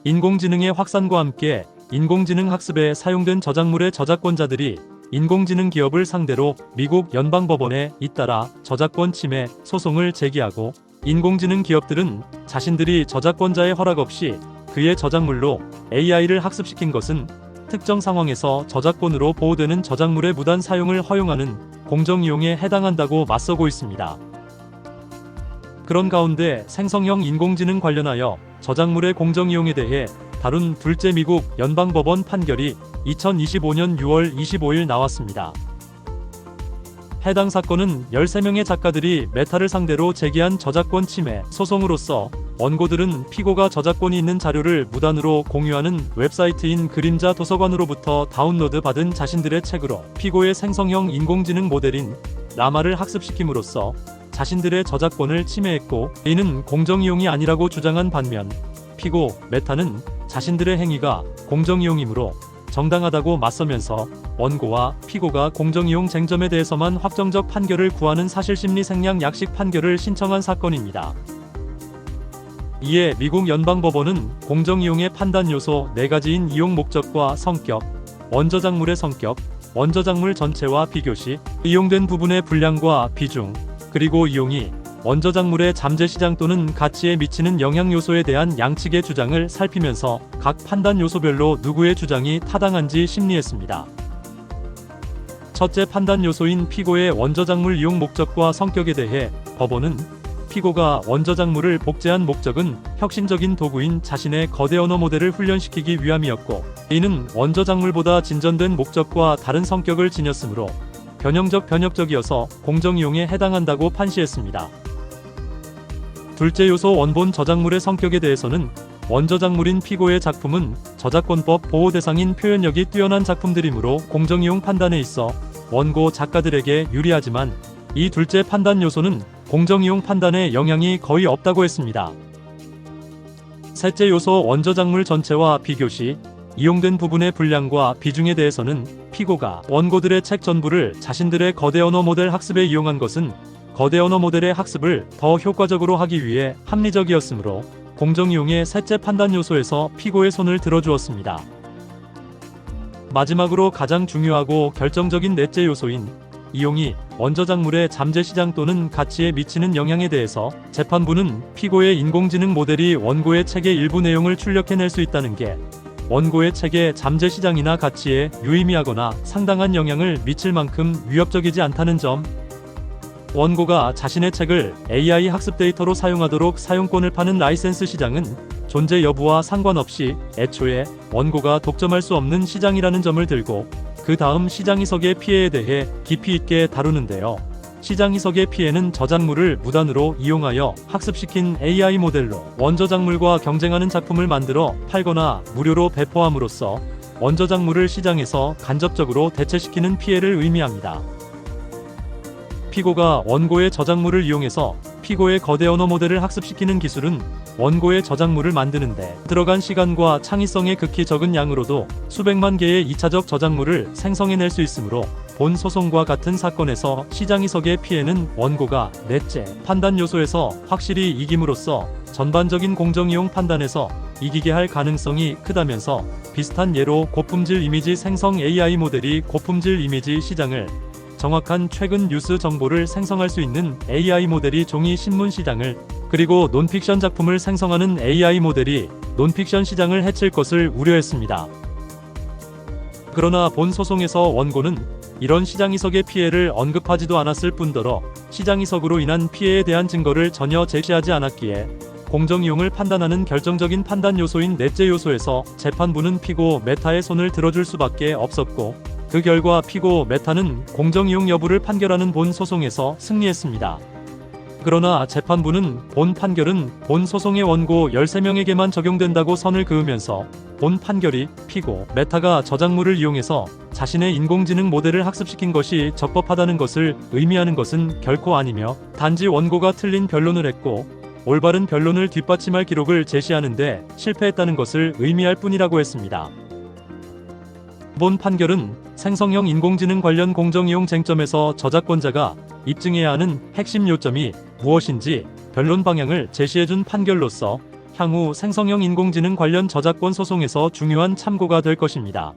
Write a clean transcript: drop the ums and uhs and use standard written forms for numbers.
인공지능의 확산과 함께 인공지능 학습에 사용된 저작물의 저작권자들이 인공지능 기업을 상대로 미국 연방법원에 잇따라 저작권 침해 소송을 제기하고, 인공지능 기업들은 자신들이 저작권자의 허락 없이 그의 저작물로 AI를 학습시킨 것은 특정 상황에서 저작권으로 보호되는 저작물의 무단 사용을 허용하는 공정이용에 해당한다고 맞서고 있습니다. 그런 가운데 생성형 인공지능 관련하여 저작물의 공정이용에 대해 다룬 둘째 미국 연방법원 판결이 2025년 6월 25일 나왔습니다. 해당 사건은 13명의 작가들이 메타를 상대로 제기한 저작권 침해 소송으로서, 원고들은 피고가 저작권이 있는 자료를 무단으로 공유하는 웹사이트인 그림자 도서관으로부터 다운로드 받은 자신들의 책으로 피고의 생성형 인공지능 모델인 라마를 학습시킴으로써 자신들의 저작권을 침해했고, 이는 공정이용이 아니라고 주장한 반면, 피고 메타는 자신들의 행위가 공정이용이므로 정당하다고 맞서면서 원고와 피고가 공정이용 쟁점에 대해서만 확정적 판결을 구하는 사실심리 생략 약식 판결을 신청한 사건입니다. 이에 미국 연방법원은 공정이용의 판단 요소 4가지인 이용 목적과 성격, 원저작물의 성격, 원저작물 전체와 비교시, 이용된 부분의 분량과 비중, 그리고 이용이 원저작물의 잠재시장 또는 가치에 미치는 영향 요소에 대한 양측의 주장을 살피면서 각 판단 요소별로 누구의 주장이 타당한지 심리했습니다. 첫째 판단 요소인 피고의 원저작물 이용 목적과 성격에 대해 법원은, 피고가 원저작물을 복제한 목적은 혁신적인 도구인 자신의 거대 언어 모델을 훈련시키기 위함이었고, 이는 원저작물보다 진전된 목적과 다른 성격을 지녔으므로 변형적이어서 공정이용에 해당한다고 판시했습니다. 둘째 요소 원본 저작물의 성격에 대해서는, 원저작물인 피고의 작품은 저작권법 보호 대상인 표현력이 뛰어난 작품들이므로 공정이용 판단에 있어 원고 작가들에게 유리하지만, 이 둘째 판단 요소는 공정이용 판단에 영향이 거의 없다고 했습니다. 셋째 요소 원저작물 전체와 비교시, 이용된 부분의 분량과 비중에 대해서는 피고가 원고들의 책 전부를 자신들의 거대 언어 모델 학습에 이용한 것은 거대 언어 모델의 학습을 더 효과적으로 하기 위해 합리적이었으므로 공정이용의 셋째 판단 요소에서 피고의 손을 들어주었습니다. 마지막으로 가장 중요하고 결정적인 넷째 요소인 이용이 원저작물의 잠재시장 또는 가치에 미치는 영향에 대해서 재판부는 피고의 인공지능 모델이 원고의 책의 일부 내용을 출력해낼 수 있다는 게 원고의 책의 잠재시장이나 가치에 유의미하거나 상당한 영향을 미칠 만큼 위협적이지 않다는 점, 원고가 자신의 책을 AI 학습 데이터로 사용하도록 사용권을 파는 라이센스 시장은 존재 여부와 상관없이 애초에 원고가 독점할 수 없는 시장이라는 점을 들고, 그 다음 시장 희석의 피해에 대해 깊이 있게 다루는데요. 시장 희석의 피해는 저작물을 무단으로 이용하여 학습시킨 AI 모델로 원저작물과 경쟁하는 작품을 만들어 팔거나 무료로 배포함으로써 원저작물을 시장에서 간접적으로 대체시키는 피해를 의미합니다. 피고가 원고의 저작물을 이용해서 피고의 거대 언어 모델을 학습시키는 기술은 원고의 저작물을 만드는데 들어간 시간과 창의성의 극히 적은 양으로도 수백만 개의 2차적 저작물을 생성해낼 수 있으므로, 본 소송과 같은 사건에서 시장 희석의 피해는 원고가 넷째 판단 요소에서 확실히 이김으로써 전반적인 공정이용 판단에서 이기게 할 가능성이 크다면서, 비슷한 예로 고품질 이미지 생성 AI 모델이 고품질 이미지 시장을, 정확한 최근 뉴스 정보를 생성할 수 있는 AI 모델이 종이 신문 시장을, 그리고 논픽션 작품을 생성하는 AI 모델이 논픽션 시장을 해칠 것을 우려했습니다. 그러나 본 소송에서 원고는 이런 시장 희석의 피해를 언급하지도 않았을 뿐더러 시장 희석으로 인한 피해에 대한 증거를 전혀 제시하지 않았기에, 공정이용을 판단하는 결정적인 판단 요소인 넷째 요소에서 재판부는 피고 메타의 손을 들어줄 수밖에 없었고, 그 결과 피고 메타는 공정이용 여부를 판결하는 본 소송에서 승리했습니다. 그러나 재판부는 본 판결은 본 소송의 원고 13명에게만 적용된다고 선을 그으면서, 본 판결이 피고 메타가 저작물을 이용해서 자신의 인공지능 모델을 학습시킨 것이 적법하다는 것을 의미하는 것은 결코 아니며, 단지 원고가 틀린 변론을 했고 올바른 변론을 뒷받침할 기록을 제시하는데 실패했다는 것을 의미할 뿐이라고 했습니다. 본 판결은 생성형 인공지능 관련 공정이용 쟁점에서 저작권자가 입증해야 하는 핵심 요점이 무엇인지 변론 방향을 제시해준 판결로서, 향후 생성형 인공지능 관련 저작권 소송에서 중요한 참고가 될 것입니다.